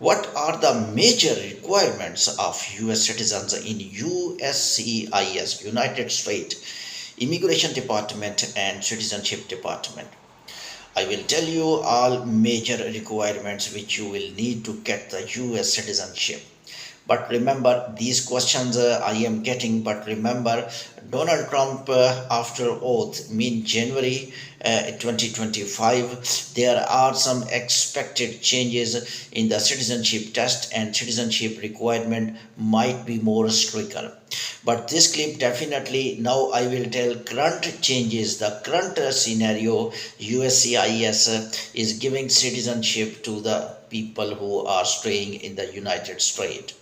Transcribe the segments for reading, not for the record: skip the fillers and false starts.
What are the major requirements of US citizens in USCIS, United States Immigration Department and Citizenship Department? I will tell you all major requirements which you will need to get the US citizenship. But remember, these questions I am getting, but remember, Donald Trump, after oath, mean January 2025, there are some expected changes in the citizenship test and citizenship requirement might be more stricter. But this clip definitely now I will tell current changes, the current scenario. USCIS is giving citizenship to the people who are staying in the United States.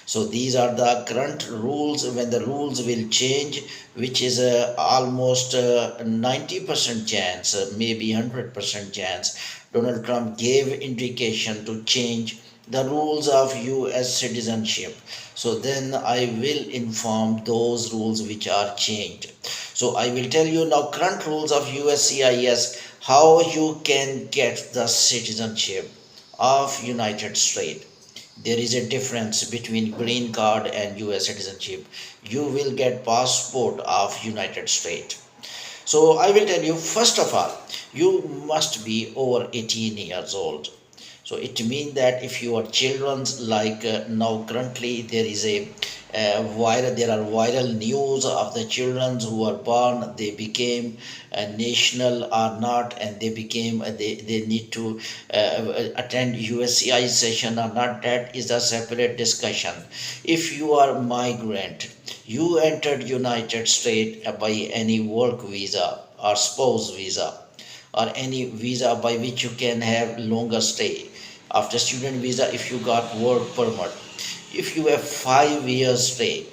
So these are the current rules. When the rules will change, which is almost 90% chance, maybe 100% chance, Donald Trump gave indication to change the rules of US citizenship. So then I will inform those rules which are changed. So I will tell you now current rules of USCIS, how you can get the citizenship of United States. There is a difference between green card and US citizenship. You will get passport of United States. So I will tell you, first of all, you must be over 18 years old. So it means that if your children's like now currently there is a there are viral news of the children who are born, they became national or not, and they became they need to attend USCI session or not. That is a separate discussion. If you are migrant, you entered United States by any work visa or spouse visa or any visa by which you can have longer stay. After student visa, if you got work permit, if you have 5 years stay,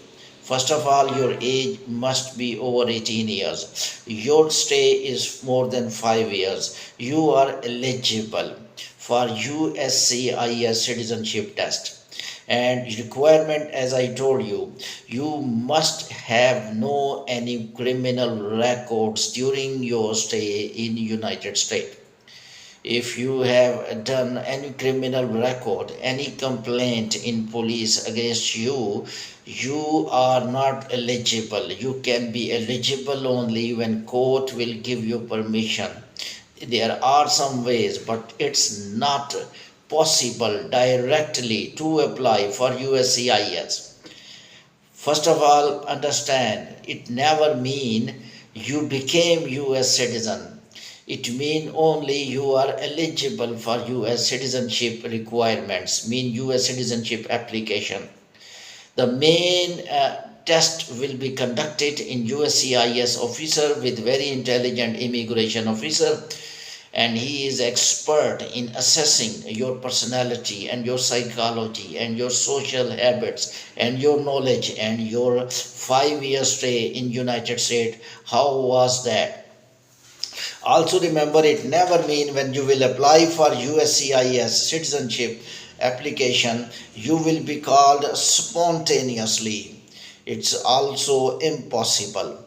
first of all your age must be over 18 years. Your stay is more than 5 years. You are eligible for USCIS citizenship test. And requirement, as I told you, you must have no any criminal records during your stay in United States. If you have done any criminal record, any complaint in police against you, you are not eligible. You can be eligible only when court will give you permission. There are some ways, but it's not possible directly to apply for USCIS. First of all, understand, it never mean you became US citizen. It mean only you are eligible for US citizenship requirements, mean US citizenship application. The main test will be conducted in USCIS officer with very intelligent immigration officer, and he is expert in assessing your personality and your psychology and your social habits and your knowledge and your 5 year stay in United States. How was that? Also remember, it never mean when you will apply for USCIS citizenship application, you will be called spontaneously. It's also impossible.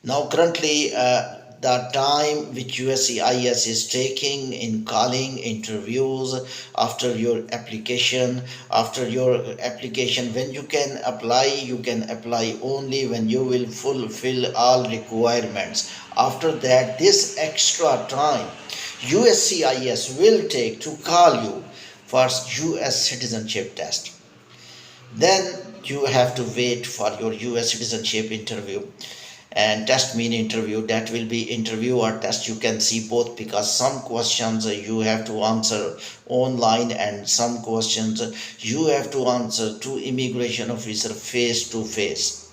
Now currently the time which USCIS is taking in calling interviews after your application, when you can apply only when you will fulfill all requirements. After that, this extra time USCIS will take to call you for US citizenship test. Then you have to wait for your US citizenship interview. And test mean interview, that will be interview or test, you can see both, because some questions you have to answer online and some questions you have to answer to immigration officer face to face.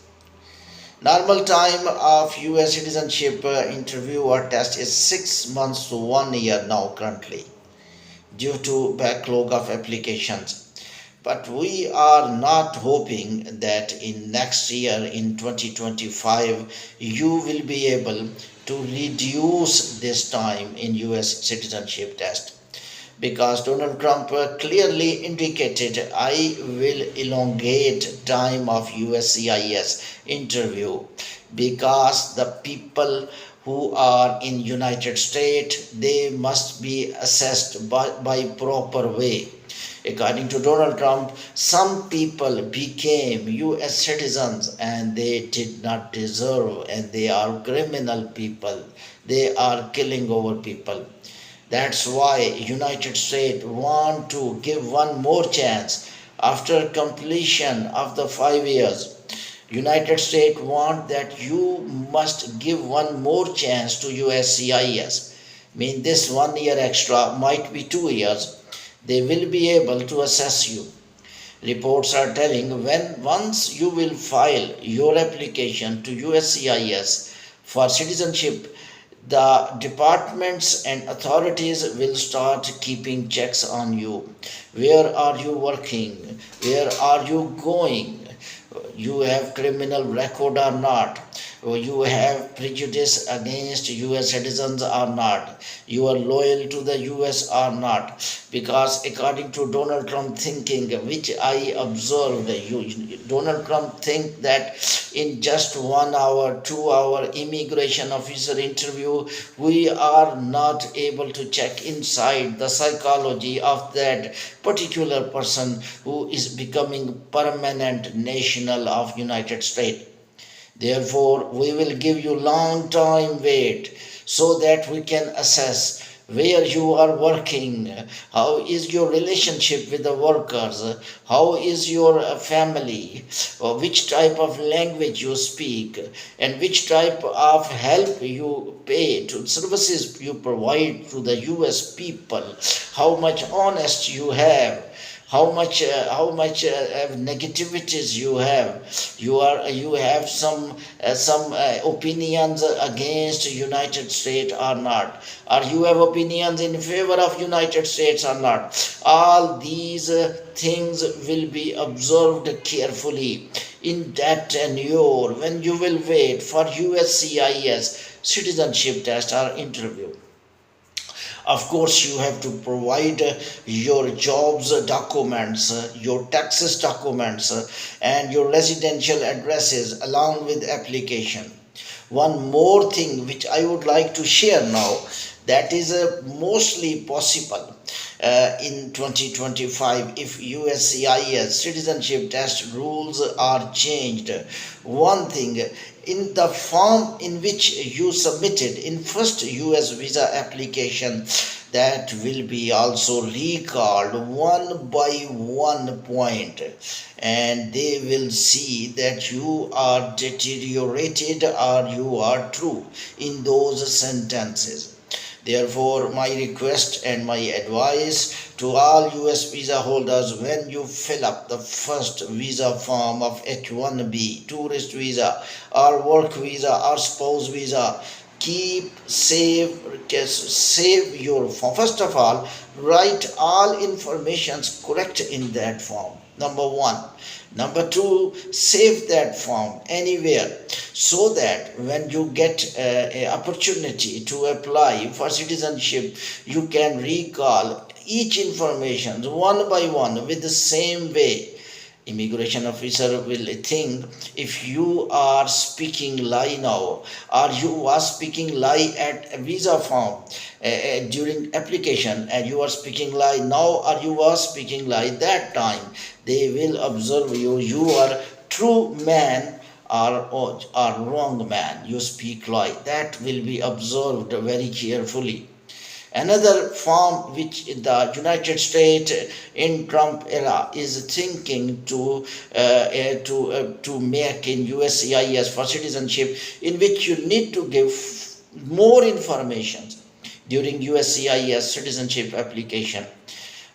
Normal time of US citizenship interview or test is 6 months to 1 year now currently, due to backlog of applications. But we are not hoping that in next year, in 2025, you will be able to reduce this time in US citizenship test, because Donald Trump clearly indicated, I will elongate time of USCIS interview, because the people who are in United States, they must be assessed by proper way. According to Donald Trump, some people became US citizens and they did not deserve, and they are criminal people. They are killing over people. That's why United States want to give one more chance after completion of the 5 years. United States want that you must give one more chance to USCIS. Mean this 1 year extra might be 2 years. They will be able to assess you. Reports are telling when once you will file your application to USCIS for citizenship, the departments and authorities will start keeping checks on you. Where are you working? Where are you going? You have criminal record or not? You have prejudice against US citizens or not? You are loyal to the US or not? Because according to Donald Trump thinking, which I observed, Donald Trump think that in just 1 hour, 2 hour immigration officer interview, we are not able to check inside the psychology of that particular person who is becoming permanent national of United States. Therefore, we will give you long time wait so that we can assess where you are working, how is your relationship with the workers, how is your family, or which type of language you speak, and which type of help you pay to services you provide to the US people, how much honest you have, how much negativities you have. You have some opinions against United States or not, or you have opinions in favor of United States or not. All these things will be observed carefully in that tenure when you will wait for USCIS citizenship test or interview. Of course, you have to provide your jobs documents, your taxes documents, and your residential addresses along with application. One more thing which I would like to share now, that is mostly possible in 2025 if USCIS citizenship test rules are changed. One thing, in the form in which you submitted in first US visa application, that will be also recalled one by one point, and they will see that you are deteriorated or you are true in those sentences. Therefore, my request and my advice to all US visa holders, when you fill up the first visa form of H1B, tourist visa, or work visa, or spouse visa, save your form. First of all, write all informations correct in that form. Number one. Number two, save that form anywhere so that when you get an opportunity to apply for citizenship, you can recall each information one by one with the same way. Immigration officer will think if you are speaking lie now, or you are speaking lie at a visa form during application, and you are speaking lie now, or you are speaking lie that time, they will observe you are true man or wrong man, you speak lie. That will be observed very carefully. Another form which the United States in Trump era is thinking to make in USCIS for citizenship, in which you need to give more information during USCIS citizenship application,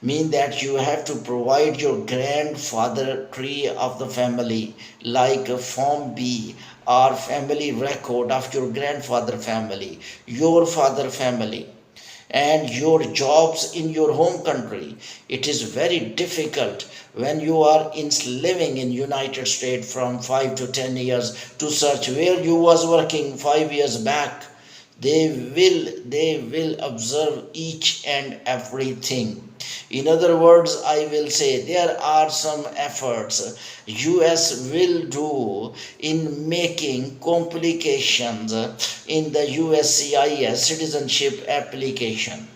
mean that you have to provide your grandfather tree of the family, like Form B, or family record of your grandfather family, your father family, and your jobs in your home country. It is very difficult when you are living in United States from 5 to 10 years to search where you was working 5 years back. They will observe each and everything. In other words, I will say there are some efforts US will do in making complications in the USCIS citizenship application.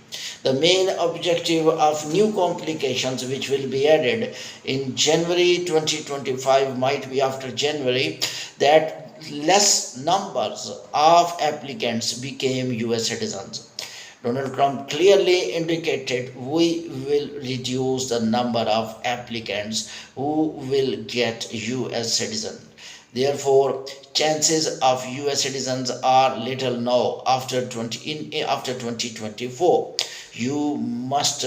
The main objective of new complications which will be added in January 2025 might be after January, that less numbers of applicants became US citizens. Donald Trump clearly indicated we will reduce the number of applicants who will get US citizen. Therefore, chances of US citizens are little now after 2024. You must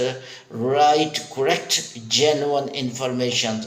write correct, genuine information,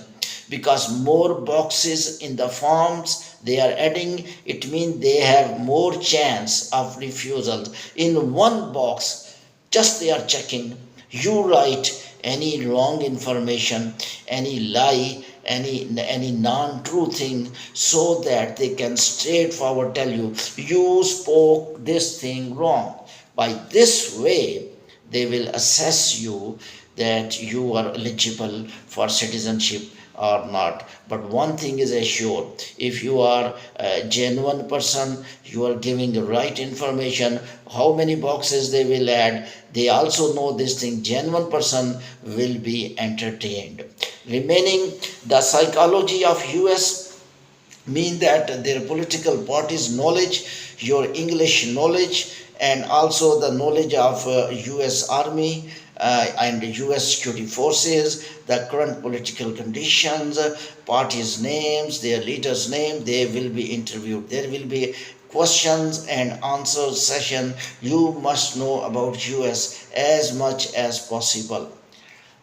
because more boxes in the forms they are adding, it means they have more chance of refusal. In one box just they are checking, you write any wrong information, any lie, any non-true thing, so that they can straightforward tell you you spoke this thing wrong. By this way they will assess you that you are eligible for citizenship or not. But one thing is assured, if you are a genuine person, you are giving the right information, how many boxes they will add, they also know this thing, genuine person will be entertained. Remaining, the psychology of US mean that their political parties knowledge, your English knowledge, and also the knowledge of US Army and US security forces, the current political conditions, parties' names, their leaders' name, they will be interviewed. There will be questions and answer session. You must know about US as much as possible.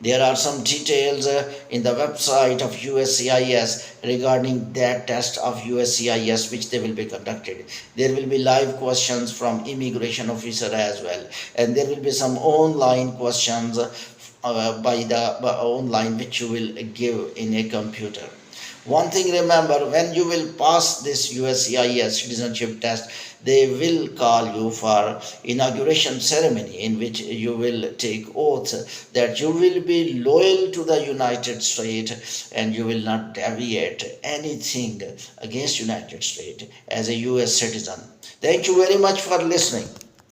There are some details in the website of USCIS regarding that test of USCIS which they will be conducted. There will be live questions from immigration officer as well, and there will be some online questions by online which you will give in a computer. One thing remember, when you will pass this USCIS citizenship test, they will call you for inauguration ceremony in which you will take oath that you will be loyal to the United States and you will not deviate anything against United States as a US citizen. Thank you very much for listening.